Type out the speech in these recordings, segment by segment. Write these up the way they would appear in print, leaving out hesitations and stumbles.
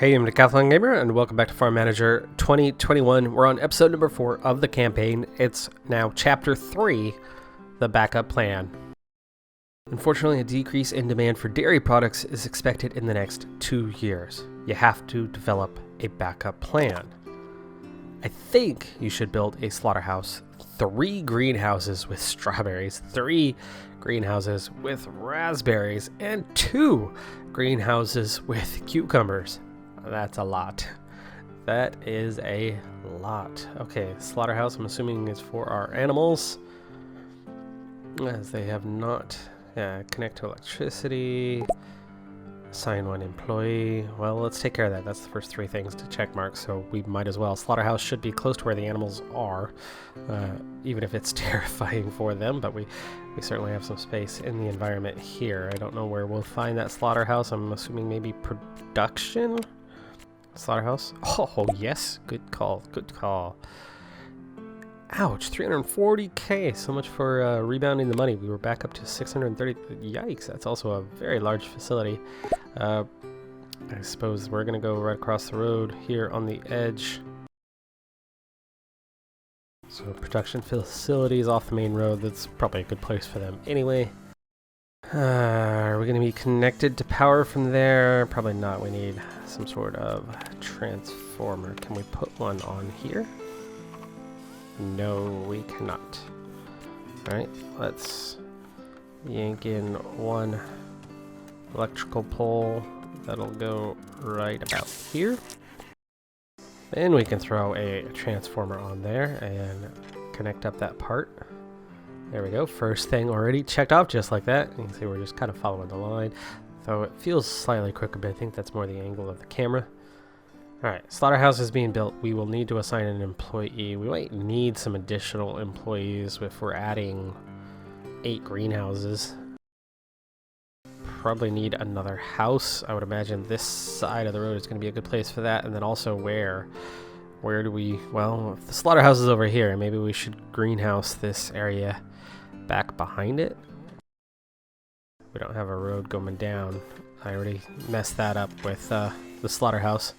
Hey, I'm Decathlon Gamer, and welcome back to Farm Manager 2021. We're on episode number 4 of the campaign. It's now chapter 3, the backup plan. Unfortunately, a decrease in demand for dairy products is expected in the next 2 years. You have to develop a backup plan. I think you should build a slaughterhouse, 3 greenhouses with strawberries, 3 greenhouses with raspberries, and 2 greenhouses with cucumbers. That's a lot. That is a lot. Okay, slaughterhouse, I'm assuming is for our animals, as they have not connect to electricity, assign 1 employee. Well, let's take care of that. That's the first 3 things to check mark, so we might as well. Slaughterhouse should be close to where the animals are, even if it's terrifying for them, but we certainly have some space in the environment here. I don't know where we'll find that slaughterhouse. I'm assuming maybe production? Slaughterhouse? Oh, yes. Good call. Good call. Ouch. 340k. So much for rebounding the money. We were back up to 630. Yikes. That's also a very large facility. I suppose we're going to go right across the road here on the edge. So production facilities off the main road. That's probably a good place for them anyway. Are we going to be connected to power from there? Probably not. We need some sort of transformer. Can we put one on here? No, we cannot. Alright, let's yank in 1 electrical pole. That'll go right about here. Then we can throw a transformer on there and connect up that part. There we go. First thing already checked off just like that. You can see we're just kind of following the line. Though it feels slightly quicker, but I think that's more the angle of the camera. Alright, slaughterhouse is being built. We will need to assign an employee. We might need some additional employees if we're adding 8 greenhouses. Probably need another house. I would imagine this side of the road is going to be a good place for that. And then also where do we... Well, if the slaughterhouse is over here, maybe we should greenhouse this area back behind it. We don't have a road going down. I already messed that up with the slaughterhouse.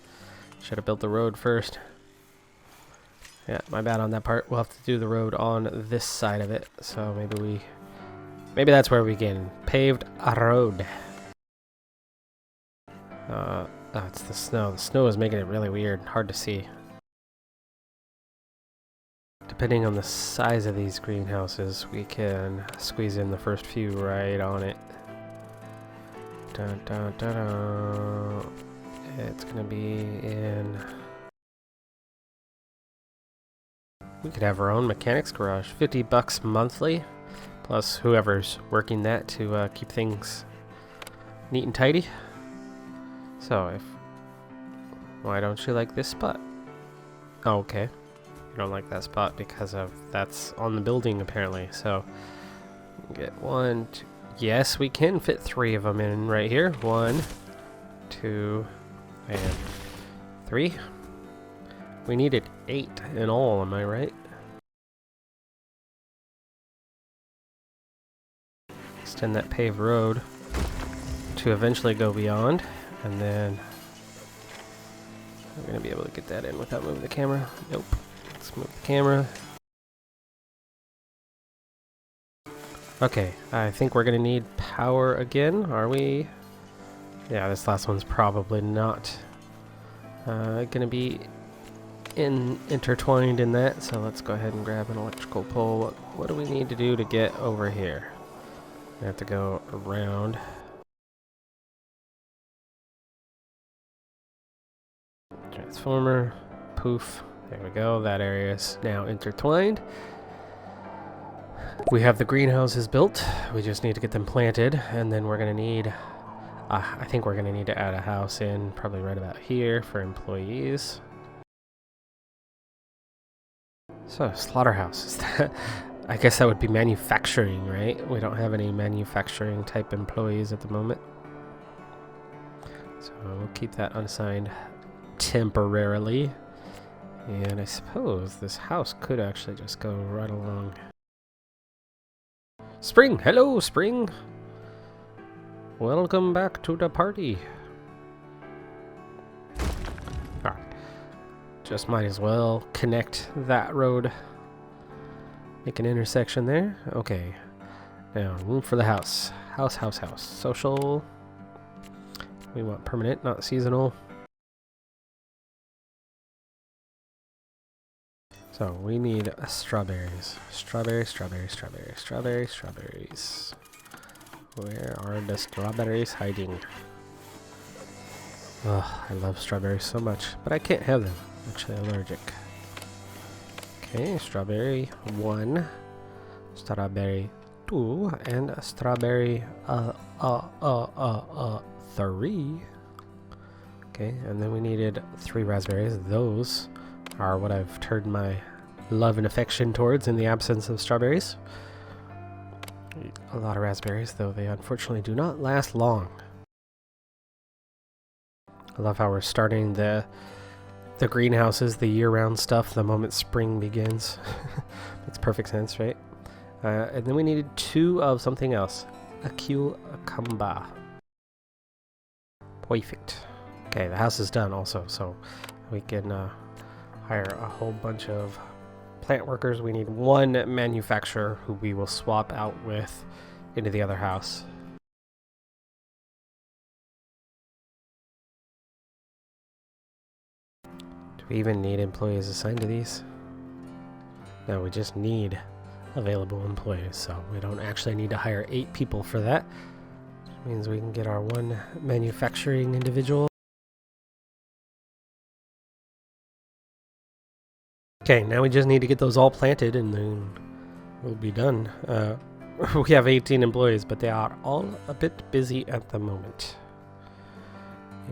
Should have built the road first. Yeah, my bad on that part. We'll have to do the road on this side of it. So maybe that's where we can paved a road. Oh, it's the snow. The snow is making it really weird, hard to see. Depending on the size of these greenhouses, we can squeeze in the first few right on it. Dun, dun, dun, dun. It's gonna be in... We could have our own mechanics garage. $50 monthly, plus whoever's working that to keep things neat and tidy. So why don't you like this spot? Oh, okay. You don't like that spot because of that's on the building apparently. So get 1, 2. Yes, we can fit 3 of them in right here. 1, 2, and 3. We needed 8 in all, am I right? Extend that paved road to eventually go beyond, and then we're going to be able to get that in without moving the camera. Nope. Let's move the camera. Okay, I think we're going to need power again, are we? Yeah, this last one's probably not going to be intertwined in that, so let's go ahead and grab an electrical pole. What do we need to do to get over here? We have to go around. Transformer, poof. There we go, that area is now intertwined. We have the greenhouses built. We just need to get them planted, and then we're going to need... I think we're going to need to add a house in, probably right about here for employees. So, slaughterhouse. I guess that would be manufacturing, right? We don't have any manufacturing type employees at the moment. So we'll keep that unassigned temporarily. And I suppose this house could actually just go right along. Spring! Hello, Spring! Welcome back to the party. Just might as well connect that road. Make an intersection there. Okay. Now, room for the house. House. Social. We want permanent, not seasonal. So we need strawberries. Strawberries. Where are the strawberries hiding? Ugh, I love strawberries so much, but I can't have them. I'm actually allergic. Okay, strawberry 1, strawberry 2, and a strawberry 3. Okay, and then we needed 3 raspberries. Those are what I've turned my love and affection towards in the absence of strawberries. A lot of raspberries, though they unfortunately do not last long. I love how we're starting the greenhouses, the year-round stuff, the moment spring begins. Makes perfect sense, right? And then we needed 2 of something else. A cucumber. Perfect. Okay, the house is done also, so we can hire a whole bunch of plant workers. We need 1 manufacturer who we will swap out with into the other house. Do we even need employees assigned to these? No, we just need available employees, so we don't actually need to hire 8 people for that. Which means we can get our 1 manufacturing individual. Okay, now we just need to get those all planted and then we'll be done. We have 18 employees, but they are all a bit busy at the moment.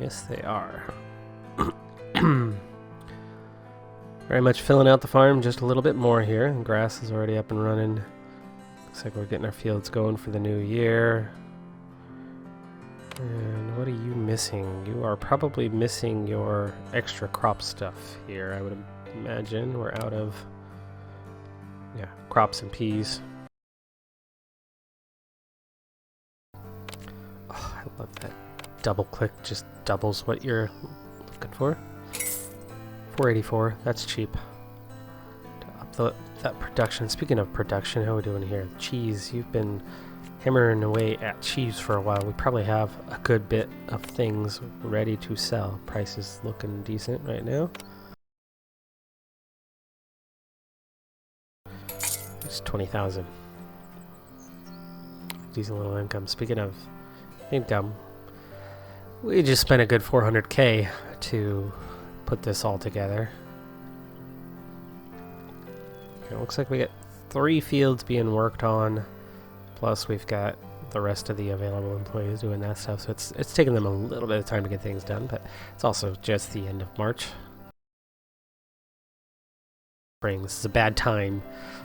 Yes, they are. Very much filling out the farm just a little bit more here. The grass is already up and running. Looks like we're getting our fields going for the new year. And what are you missing? You are probably missing your extra crop stuff here, I would imagine. We're out of crops and peas. Oh, I love that. Double click just doubles what you're looking for. 484, that's cheap. To up that production. Speaking of production, how are we doing here? Cheese, you've been hammering away at cheese for a while. We probably have a good bit of things ready to sell. Price is looking decent right now. It's 20,000. Decent little income. Speaking of income, we just spent a good 400k to put this all together. It looks like we got 3 fields being worked on, plus we've got the rest of the available employees doing that stuff, so it's taking them a little bit of time to get things done, but it's also just the end of March. This is a bad time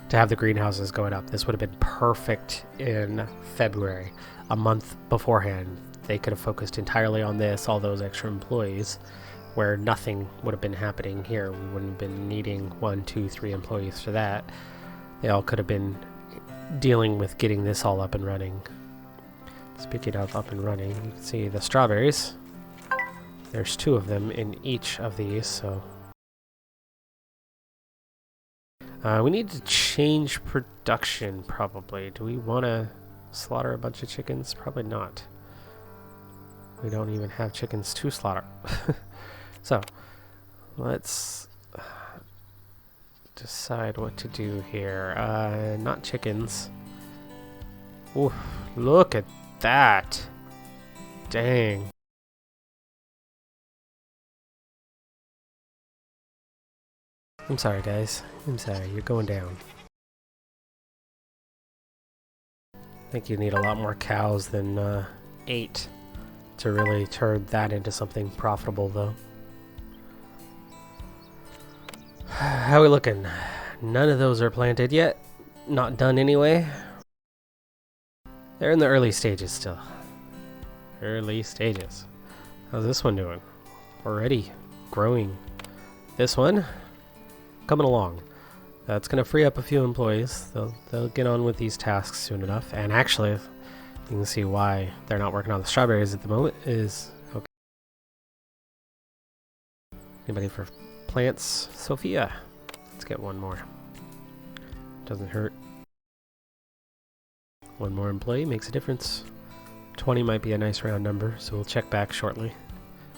to have the greenhouses going up. This would have been perfect in February, a month beforehand. They could have focused entirely on this, all those extra employees, where nothing would have been happening here. We wouldn't have been needing 1, 2, 3 employees for that. They all could have been dealing with getting this all up and running. Speaking of up and running, you can see the strawberries. There's 2 of them in each of these, so we need to change production, probably. Do we want to slaughter a bunch of chickens? Probably not. We don't even have chickens to slaughter. So, let's decide what to do here. Not chickens. Ooh, look at that. Dang. I'm sorry, guys. I'm sorry. You're going down. I think you need a lot more cows than 8 to really turn that into something profitable, though. How are we looking? None of those are planted yet. Not done anyway. They're in the early stages still. Early stages. How's this one doing? Already growing. This one coming along. That's going to free up a few employees. They'll get on with these tasks soon enough. And actually, you can see why they're not working on the strawberries at the moment is okay. Anybody for plants Sophia. Let's get one more. Doesn't hurt. One more employee makes a difference. 20 might be a nice round number, so we'll check back shortly.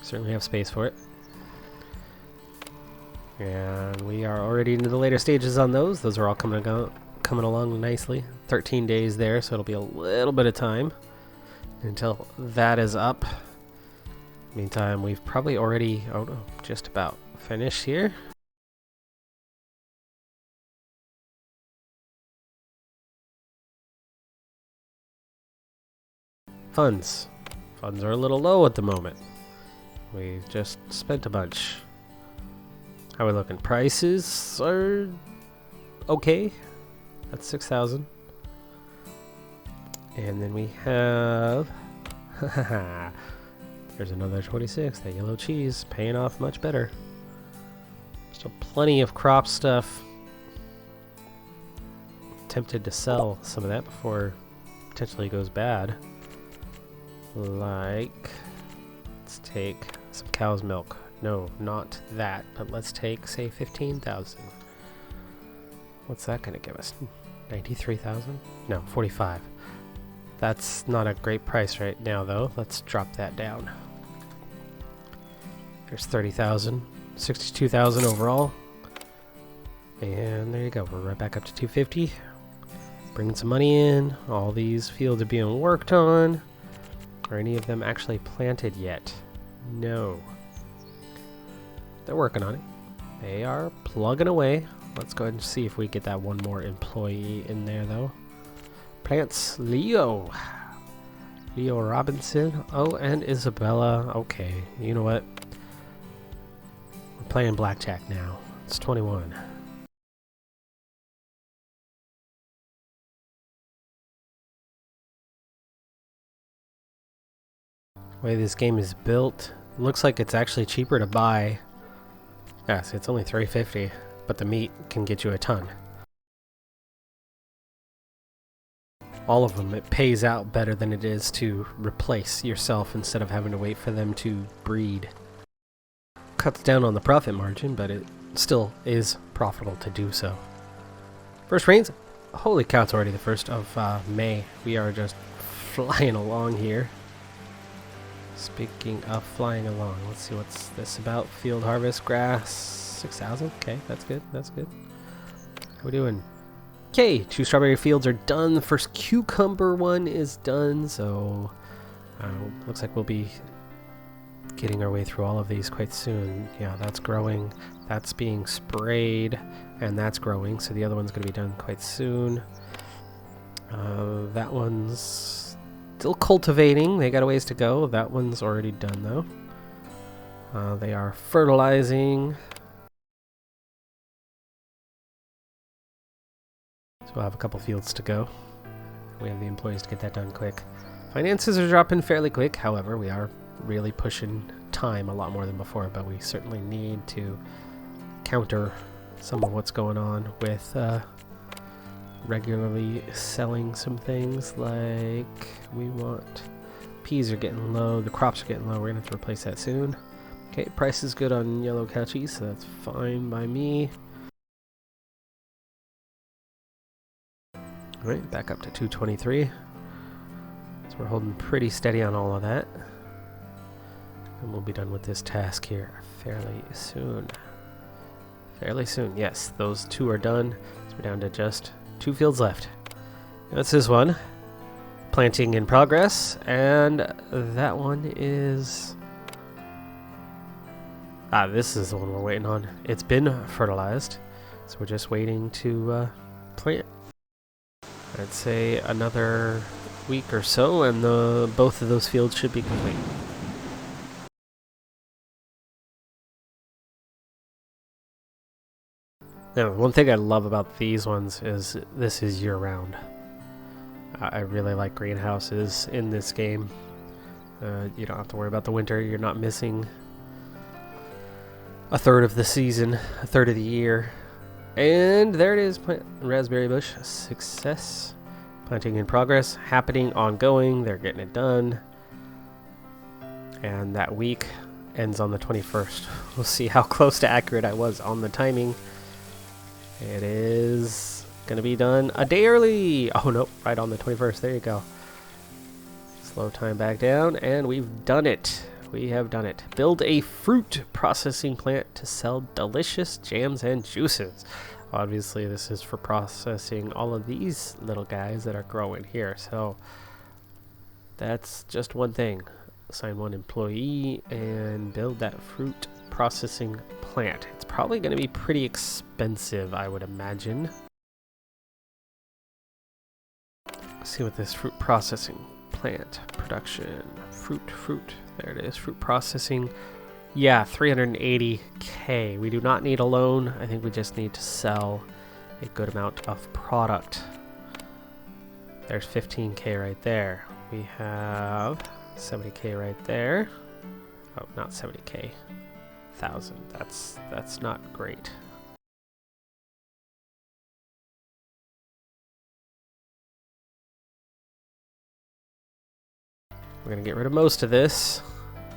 Certainly have space for it. And we are already into the later stages on those. Those are all coming along nicely. 13 days there, so it'll be a little bit of time until that is up. Meantime, we've probably already, just about finished here. Funds. Funds are a little low at the moment. We've just spent a bunch. How are we looking? Prices are okay. That's 6,000. And then we have there's another 26. That yellow cheese paying off much better. Still plenty of crop stuff. Tempted to sell some of that before potentially goes bad. Like, let's take some cow's milk. No, not that, but let's take, say, 15,000. What's that going to give us? 93,000? No, 45. That's not a great price right now, though. Let's drop that down. There's 30,000. 62,000 overall. And there you go. We're right back up to 250. Bringing some money in. All these fields are being worked on. Are any of them actually planted yet? No. They're working on it. They are plugging away. Let's go ahead and see if we get that one more employee in there, though. Plants Leo. Leo Robinson. Oh, and Isabella. Okay, you know what? We're playing blackjack now. It's 21. The way this game is built, looks like it's actually cheaper to buy. Yes, it's only $3.50, but the meat can get you a ton. All of them, it pays out better than it is to replace yourself instead of having to wait for them to breed. Cuts down on the profit margin, but it still is profitable to do so. First rains. Holy cow, it's already the 1st of May. We are just flying along here. Speaking of flying along, let's see what's this about. Field harvest, grass, 6,000. Okay, that's good, that's good. How we doing? Okay, 2 strawberry fields are done. The first cucumber one is done, so looks like we'll be getting our way through all of these quite soon. Yeah, that's growing, that's being sprayed, and that's growing, so the other one's going to be done quite soon. That one's still cultivating. They got a ways to go. That one's already done, though. They are fertilizing. So we'll have a couple fields to go. We have the employees to get that done quick. Finances are dropping fairly quick. However, we are really pushing time a lot more than before, but we certainly need to counter some of what's going on with regularly selling some things. Like, we want peas are getting low, the crops are getting low. We're gonna have to replace that soon. Okay, price is good on yellow cow cheese, so that's fine by me. Alright, back up to 223. So we're holding pretty steady on all of that. And we'll be done with this task here fairly soon. Fairly soon, yes. Those 2 are done. So we're down to just 2 fields left. That's this one. Planting in progress. And that one is... this is the one we're waiting on. It's been fertilized. So we're just waiting to plant. I'd say another week or so, and both of those fields should be complete. Now, one thing I love about these ones is this is year-round. I really like greenhouses in this game. You don't have to worry about the winter. You're not missing a third of the season, a third of the year. And there it is, plant raspberry bush, success. Planting in progress, happening, ongoing, they're getting it done. And that week ends on the 21st. We'll see how close to accurate I was on the timing. It is gonna be done a day early. Oh no, right on the 21st. There you go. Slow time back down, and we've done it. We have done it. Build a fruit processing plant to sell delicious jams and juices. Obviously, this is for processing all of these little guys that are growing here. So that's just one thing. Assign one employee and build that fruit processing plant. It's probably going to be pretty expensive, I would imagine. Let's see what this fruit processing plant production. Fruit. There it is. Fruit processing. Yeah, 380k. We do not need a loan. I think we just need to sell a good amount of product. There's 15k right there. We have 70k right there. Oh, not 70k. 1,000. That's not great. We're gonna get rid of most of this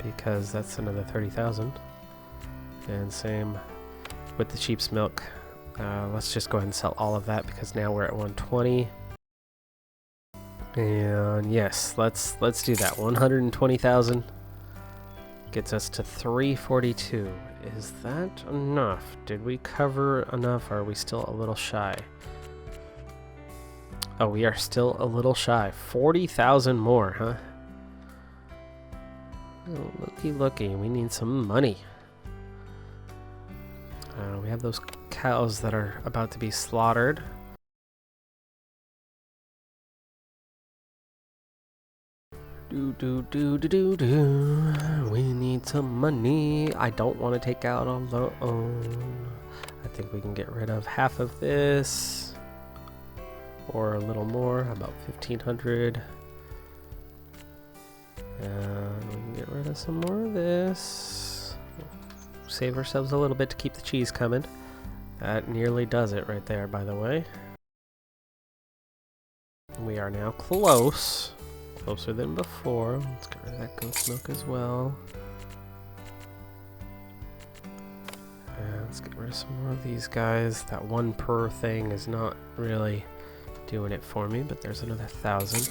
because that's another 30,000. And same with the sheep's milk. Let's just go ahead and sell all of that because now we're at 120. And yes, let's do that. 120,000 gets us to 342. Is that enough? Did we cover enough? Or are we still a little shy? Oh, we are still a little shy. 40,000 more, huh? Oh, looky. We need some money. We have those cows that are about to be slaughtered. We need some money. I don't want to take out a loan. I think we can get rid of half of this. Or a little more, about 1,500. And we can get rid of some more of this. Save ourselves a little bit to keep the cheese coming. That nearly does it right there, by the way. We are now close. Closer than before. Let's get rid of that goat's milk as well. And let's get rid of some more of these guys. That one per thing is not really doing it for me, but there's another 1,000.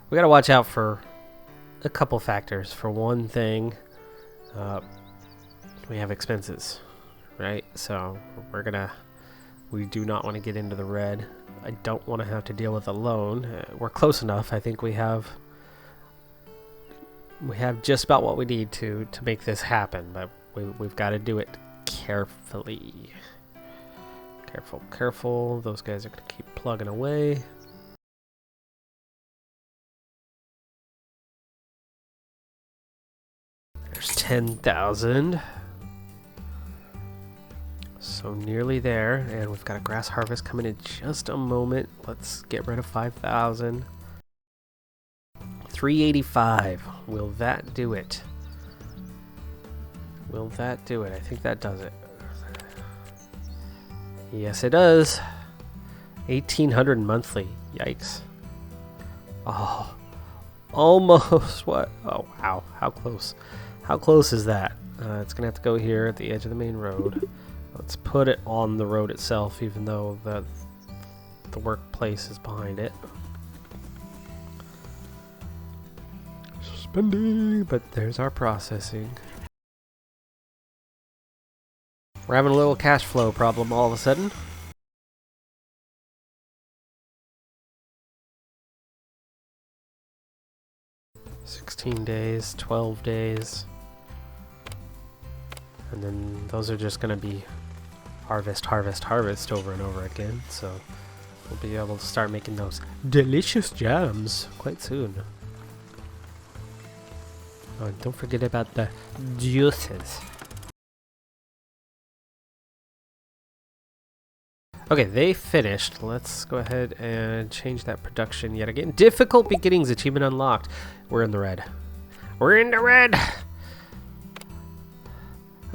We gotta watch out for a couple factors. For one thing, we have expenses, right? So we do not want to get into the red. I don't want to have to deal with a loan. We're close enough. I think we have just about what we need to make this happen, but we've got to do it carefully. Careful. Those guys are going to keep plugging away. There's 10,000. So nearly there, and we've got a grass harvest coming in just a moment. Let's get rid of 5,000. 385. Will that do it? Will that do it? I think that does it. Yes, it does. 1,800 monthly. Yikes. Oh, almost. What? Oh, wow. How close? How close is that? It's gonna have to go here at the edge of the main road. Let's put it on the road itself, even though the workplace is behind it. Spending, but there's our processing. We're having a little cash flow problem all of a sudden. $16 days, 12 days. And then those are just going to be harvest over and over again. So we'll be able to start making those delicious jams quite soon. Oh, and don't forget about the juices. Okay, they finished. Let's go ahead and change that production yet again. Difficult beginnings, achievement unlocked. We're in the red. We're in the red!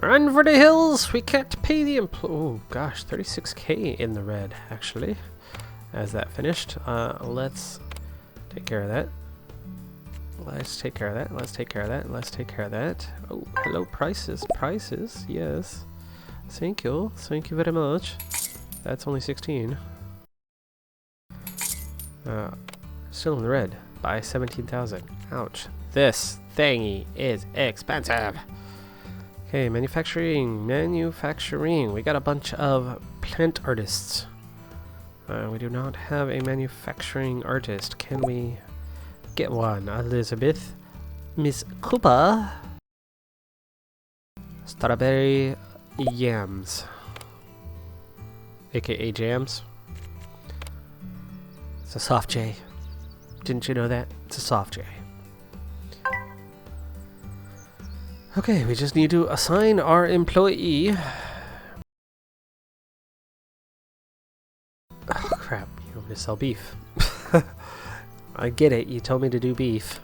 Run for the hills! We can't pay the oh gosh, 36k in the red, actually. As that finished. Let's take care of that. let's take care of that. Let's take care of that. Let's take care of that. Oh, hello, prices. Prices, yes. Thank you. Thank you very much. That's only 16. Still in the red by 17,000. Ouch. This thingy is expensive. Okay, manufacturing. Manufacturing. We got a bunch of plant artists. We do not have a manufacturing artist. Can we get one? Elizabeth. Miss Cooper. Strawberry yams. AKA jams. It's a soft J. Didn't you know that? It's a soft J. Okay, we just need to assign our employee. Oh crap, you want me to sell beef. I get it, you told me to do beef.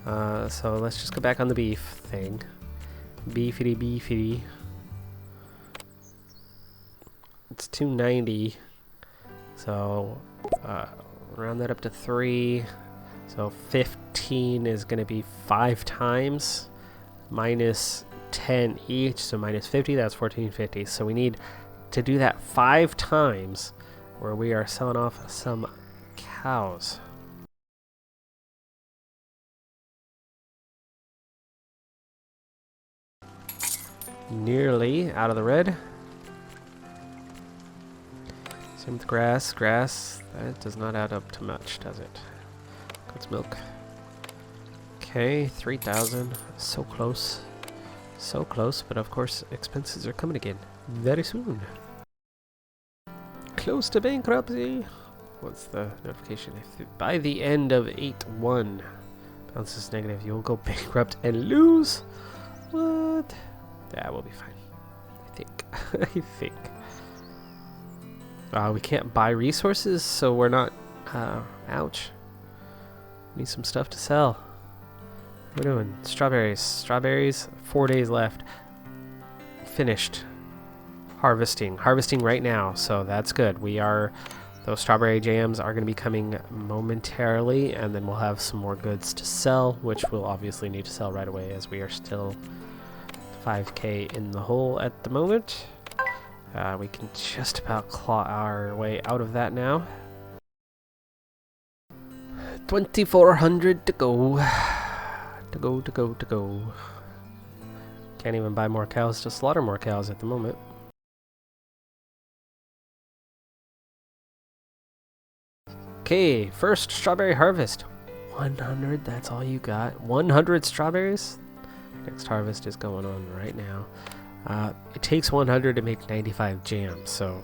So let's just go back on the beef thing. Beefity beefity. It's 290. So round that up to 3. So 15 is going to be 5 times. Minus 10 each, so minus 50, that's 1450. So we need to do that 5 times where we are selling off some cows. Nearly out of the red. Same with grass. Grass, that does not add up to much, does it? Goat's milk. Okay, 3,000. So close. So close, but of course expenses are coming again very soon. Close to bankruptcy. What's the notification? If by the end of 8-1 bounces negative, you will go bankrupt and lose. What? That will be fine. I think. I think. We can't buy resources, so we're not. Ouch. Need some stuff to sell. What are we doing? Strawberries. Strawberries. 4 days left. Finished. Harvesting. Harvesting right now, so that's good. Those strawberry jams are going to be coming momentarily, and then we'll have some more goods to sell, which we'll obviously need to sell right away as we are still 5k in the hole at the moment. We can just about claw our way out of that now. 2,400 to go. To go. Can't even buy more cows to slaughter more cows at the moment. Okay, first strawberry harvest. 100, that's all you got. 100 strawberries? Next harvest is going on right now. It takes 100 to make 95 jam, so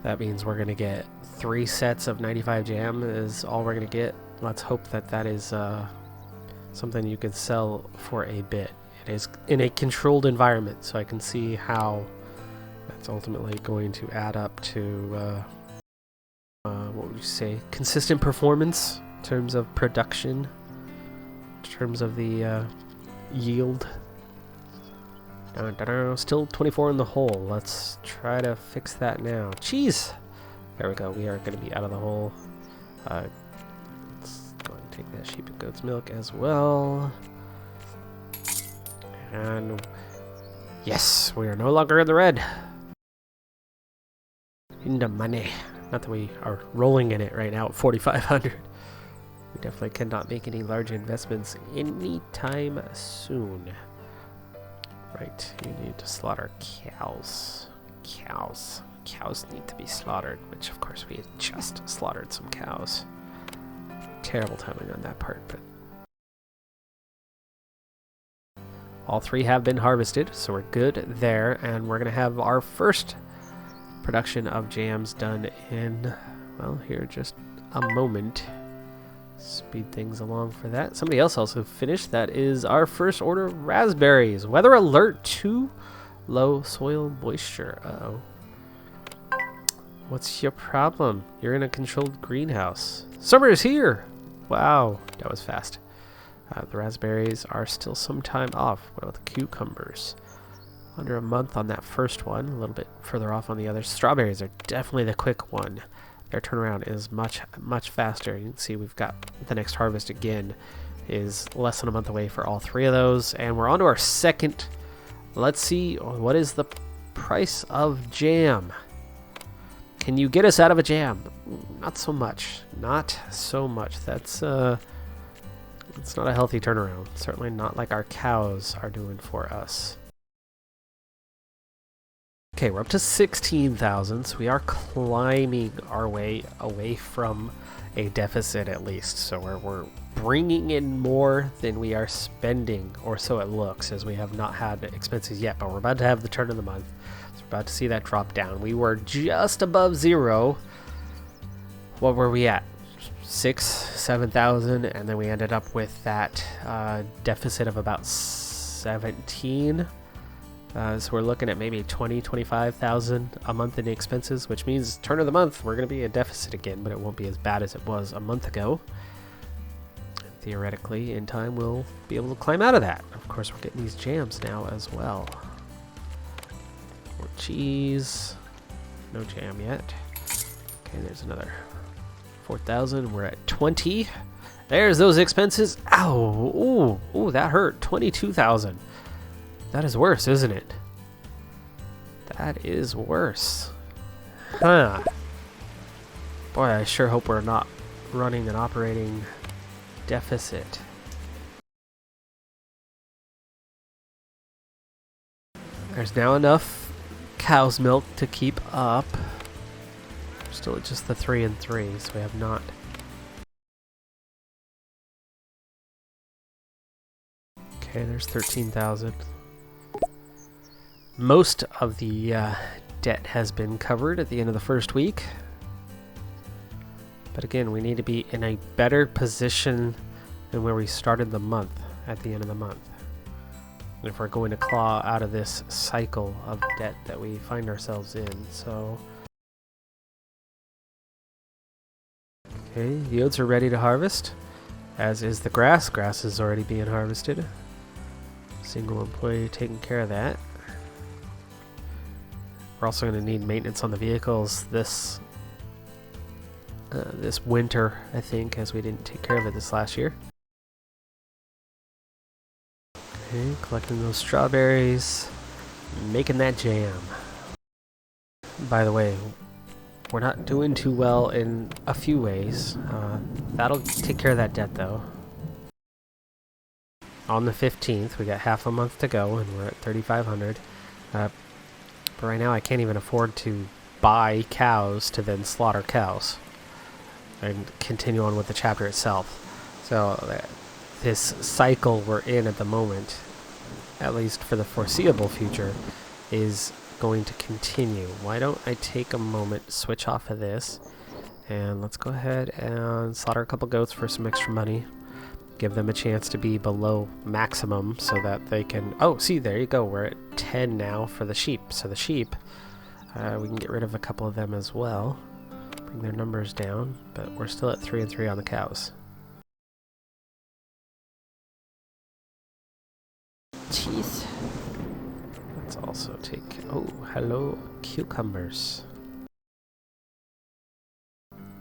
that means we're going to get 3 sets of 95 jam is all we're going to get. Let's hope that that is something you can sell for a bit. It is in a controlled environment, so I can see how that's ultimately going to add up to, what would you say, consistent performance in terms of production, in terms of the yield. Still 24 in the hole. Let's try to fix that now. Jeez! There we go. We are going to be out of the hole. Let's go and take that sheep and goat's milk as well. And yes, we are no longer in the red. In the money. Not that we are rolling in it right now at 4,500. We definitely cannot make any large investments anytime soon. Right, you need to slaughter cows. Cows need to be slaughtered, which of course we had just slaughtered some cows. Terrible timing on that part, but all 3 have been harvested, so we're good there, and we're gonna have our first production of jams done in, well, here just a moment. Speed things along for that. Somebody else also finished. That is our first order of raspberries. Weather alert, 2 low soil moisture. Uh-oh. What's your problem? You're in a controlled greenhouse. Summer is here! Wow, that was fast. The raspberries are still some time off. What about the cucumbers? Under a month on that first one, a little bit further off on the others. Strawberries are definitely the quick one. Their turnaround is much faster. You can see we've got the next harvest again is less than a month away for all 3 of those. And we're on to our second. Let's see, what is the price of jam? Can you get us out of a jam? Not so much. Not so much. That's it's not a healthy turnaround. Certainly not like our cows are doing for us. Okay, we're up to 16,000, so we are climbing our way away from a deficit at least. So we're bringing in more than we are spending, or so it looks, as we have not had expenses yet, but we're about to have the turn of the month. So we're about to see that drop down. We were just above 0. What were we at? 7,000, and then we ended up with that deficit of about 17. So we're looking at maybe 25,000 a month in expenses, which means turn of the month we're going to be a deficit again, but it won't be as bad as it was a month ago. Theoretically, in time, we'll be able to climb out of that. Of course, we're getting these jams now as well. More cheese. No jam yet. Okay, there's another 4,000. We're at 20. There's those expenses. Ow! Ooh, that hurt. 22,000. That is worse, isn't it? That is worse. Huh. Boy, I sure hope we're not running an operating deficit. There's now enough cow's milk to keep up. We're still at just the 3 and 3, so we have not. Okay, there's 13,000. Most of the debt has been covered at the end of the first week. But again, we need to be in a better position than where we started the month at the end of the month. And if we're going to claw out of this cycle of debt that we find ourselves in. So, okay, the oats are ready to harvest, as is the grass. Grass is already being harvested. Single employee taking care of that. We're also going to need maintenance on the vehicles this winter, I think, as we didn't take care of it this last year. Okay, collecting those strawberries, making that jam. By the way, we're not doing too well in a few ways. That'll take care of that debt, though. On the 15th, we got half a month to go, and we're at 3,500. But right now I can't even afford to buy cows to then slaughter cows and continue on with the chapter itself. So this cycle we're in at the moment, at least for the foreseeable future, is going to continue. Why don't I take a moment, switch off of this, and let's go ahead and slaughter a couple goats for some extra money. Give them a chance to be below maximum so that they can... Oh, see, there you go. We're at 10 now for the sheep. So the sheep, we can get rid of a couple of them as well. Bring their numbers down, but we're still at 3 and 3 on the cows. Jeez. Let's also take... Oh, hello, cucumbers.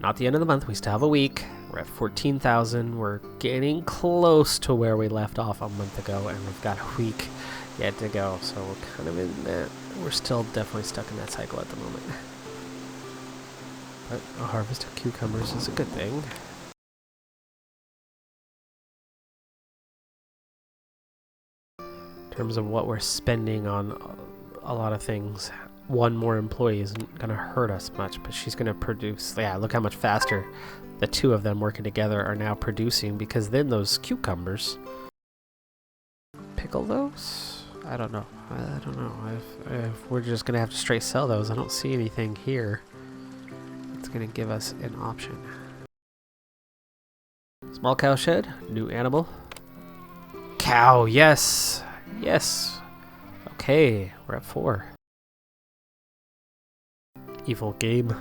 Not the end of the month. We still have a week. We're at 14,000. We're getting close to where we left off a month ago, and we've got a week yet to go. So we're kind of in that. We're still definitely stuck in that cycle at the moment. But a harvest of cucumbers is a good thing. In terms of what we're spending on a lot of things, one more employee isn't going to hurt us much, but she's going to produce... Yeah, look how much faster the two of them working together are now producing, because then those cucumbers... Pickle those? I don't know. I don't know. If we're just going to have to straight sell those, I don't see anything here that's going to give us an option. Small cow shed, new animal. Cow, yes! Yes! Okay, we're at 4. Evil game.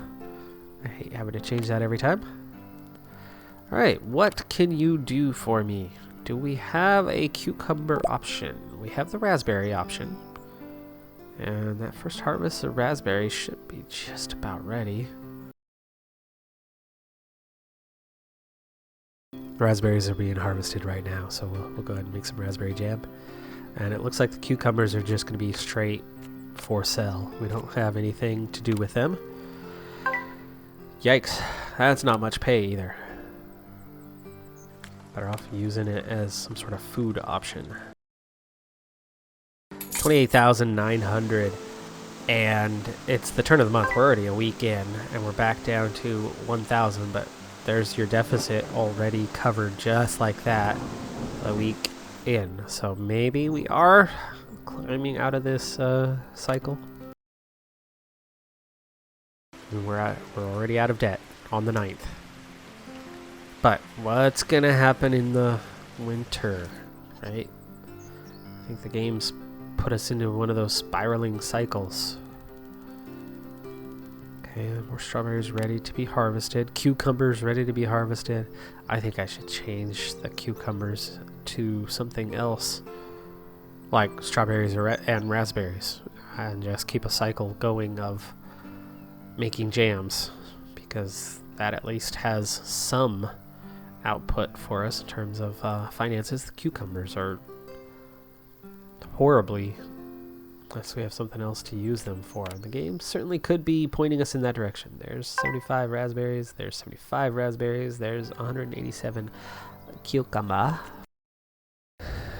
I hate having to change that every time. Alright, what can you do for me? Do we have a cucumber option? We have the raspberry option. And that first harvest of raspberries should be just about ready. Raspberries are being harvested right now, so we'll go ahead and make some raspberry jam. And it looks like the cucumbers are just going to be straight for sale. We don't have anything to do with them. Yikes, that's not much pay either. Better off using it as some sort of food option. 28,900, and it's the turn of the month. We're already a week in, and we're back down to 1,000, but there's your deficit already covered just like that a week in. So maybe we are climbing out of this cycle. We're already out of debt on the 9th. But what's gonna happen in the winter, right? I think the game's put us into one of those spiraling cycles. Okay, more strawberries ready to be harvested. Cucumbers ready to be harvested. I think I should change the cucumbers to something else, like strawberries and raspberries, and just keep a cycle going of making jams, because that at least has some output for us in terms of finances. The cucumbers are horribly, unless we have something else to use them for. And the game certainly could be pointing us in that direction. There's 75 raspberries, there's 75 raspberries, there's 187 cucumber.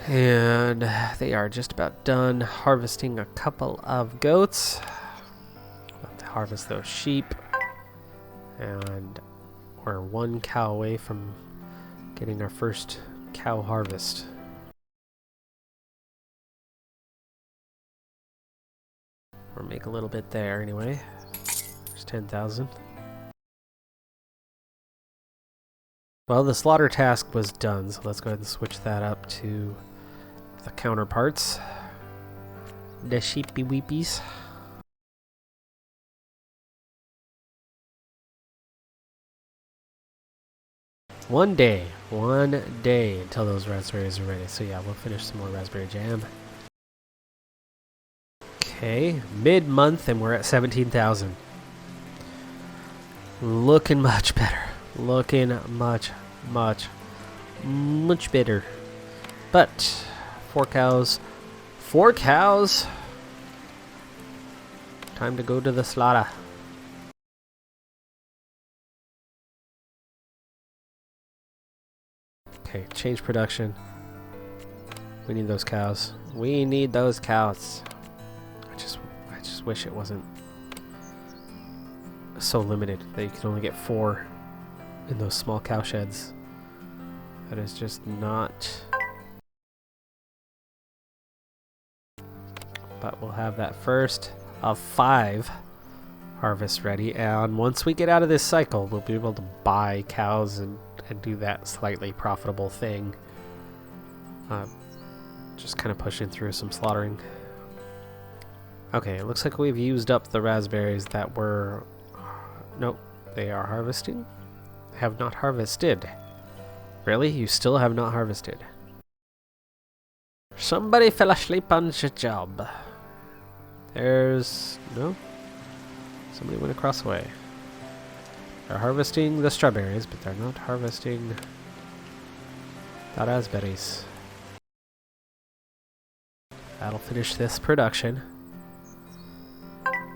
And they are just about done harvesting a couple of goats. We'll have to harvest those sheep. And we're 1 cow away from getting our first cow harvest. We'll make a little bit there anyway. There's 10,000. Well, the slaughter task was done, so let's go ahead and switch that up to the counterparts. The sheepy weepies. One day until those raspberries are ready. So yeah, we'll finish some more raspberry jam. Okay, mid-month and we're at 17,000. Looking much better. Looking much better. But 4 cows. 4 cows. Time to go to the slaughter. Okay, change production. We need those cows. We need those cows. I just wish it wasn't so limited that you could only get 4 in those small cow sheds. That is just not. But we'll have that first of 5 harvests ready, and once we get out of this cycle, we'll be able to buy cows and do that slightly profitable thing. Just kind of pushing through some slaughtering. Okay, it looks like we've used up the raspberries that were... Nope, they are harvesting. Have not harvested. Really? You still have not harvested? Somebody fell asleep on the job. There's... No? Somebody went across the way. They're harvesting the strawberries, but they're not harvesting the raspberries. That'll finish this production.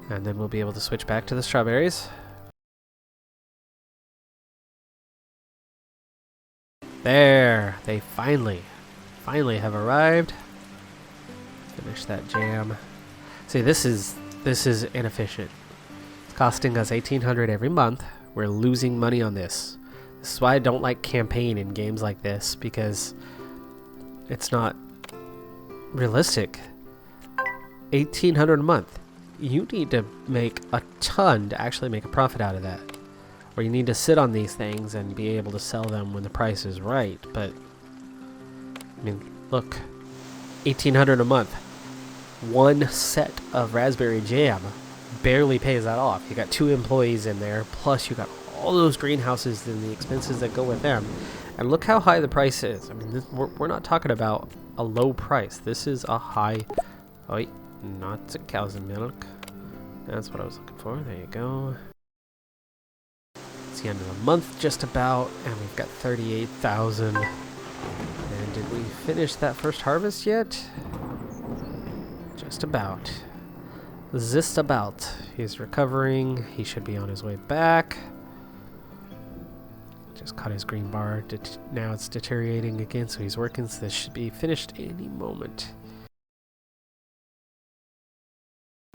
And then we'll be able to switch back to the strawberries. There! They finally have arrived. Finish that jam. See, this is inefficient. It's costing us $1,800 every month. We're losing money on this. This is why I don't like campaign in games like this, because it's not realistic. $1,800 a month. You need to make a ton to actually make a profit out of that. Or you need to sit on these things and be able to sell them when the price is right. But, I mean, look. $1,800 a month. 1 set of raspberry jam barely pays that off. You got 2 employees in there, plus you got all those greenhouses and the expenses that go with them. And look how high the price is. I mean, we're not talking about a low price. This is a high... Oh, wait, not the cow's milk. That's what I was looking for. There you go. Let's the end of the month just about, and we've got 38,000. And did we finish that first harvest yet? Just about. Just about. He's recovering. He should be on his way back. Just caught his green bar. Now it's deteriorating again, so he's working, so this should be finished any moment.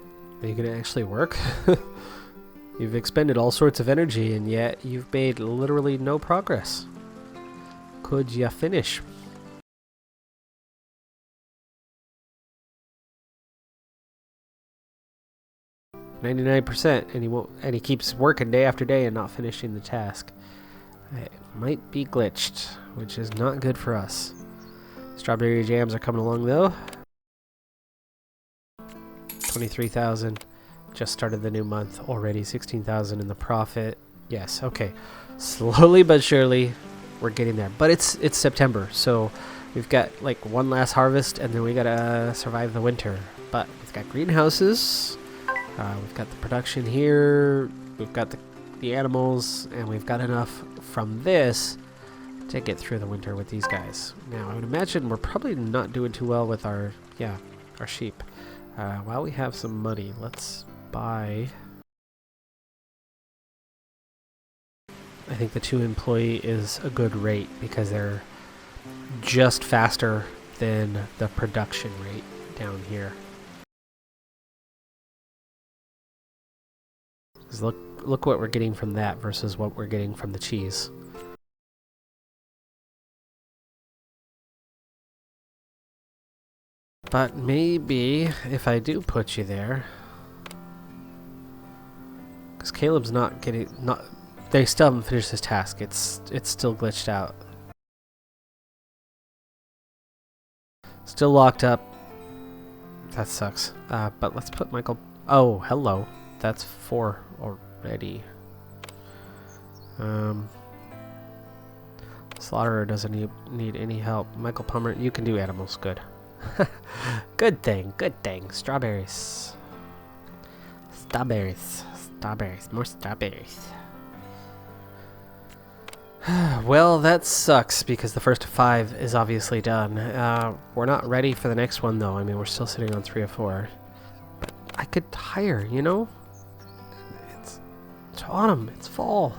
Are you gonna actually work? You've expended all sorts of energy, and yet you've made literally no progress. Could ya finish? %, and he won't, and he keeps working day after day and not finishing the task. It might be glitched, which is not good for us. Strawberry jams are coming along though. 23,000. Just started the new month already. 16,000 in the profit. Yes, okay. Slowly but surely, we're getting there. But it's September, so we've got like one last harvest, and then we gotta survive the winter. But we've got greenhouses. We've got the production here. We've got the animals, and we've got enough from this to get through the winter with these guys. Now, I would imagine we're probably not doing too well with our sheep. While we have some money, let's buy. I think the 2 employee is a good rate because they're just faster than the production rate down here. Look what we're getting from that versus what we're getting from the cheese. But maybe if I do put you there, because Caleb's not getting, they still haven't finished this task. It's still glitched out. Still locked up. That sucks. But let's put Michael. Oh, hello. That's 4 already. Slaughterer doesn't need any help. Michael Palmer, you can do animals. Good. Good thing. Good thing. Strawberries. Strawberries. Strawberries. More strawberries. Well, that sucks because the first 5 is obviously done. We're not ready for the next one though. I mean, we're still sitting on 3 or 4. But I could hire, you know? It's autumn. It's fall.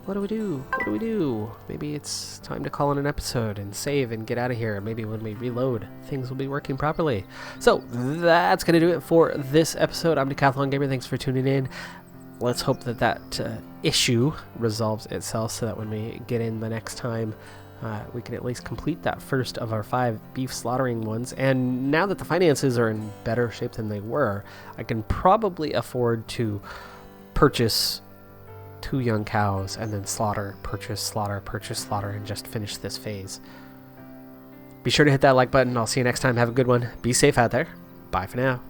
What do we do? What do we do? Maybe it's time to call in an episode and save and get out of here. Maybe when we reload, things will be working properly. So that's going to do it for this episode. I'm Decathlon Gamer. Thanks for tuning in. Let's hope that issue resolves itself so that when we get in the next time, we can at least complete that first of our 5 beef slaughtering ones. And now that the finances are in better shape than they were, I can probably afford to purchase 2 young cows and then slaughter, purchase, slaughter, and just finish this phase. Be sure to hit that like button. I'll see you next time. Have a good one. Be safe out there. Bye for now.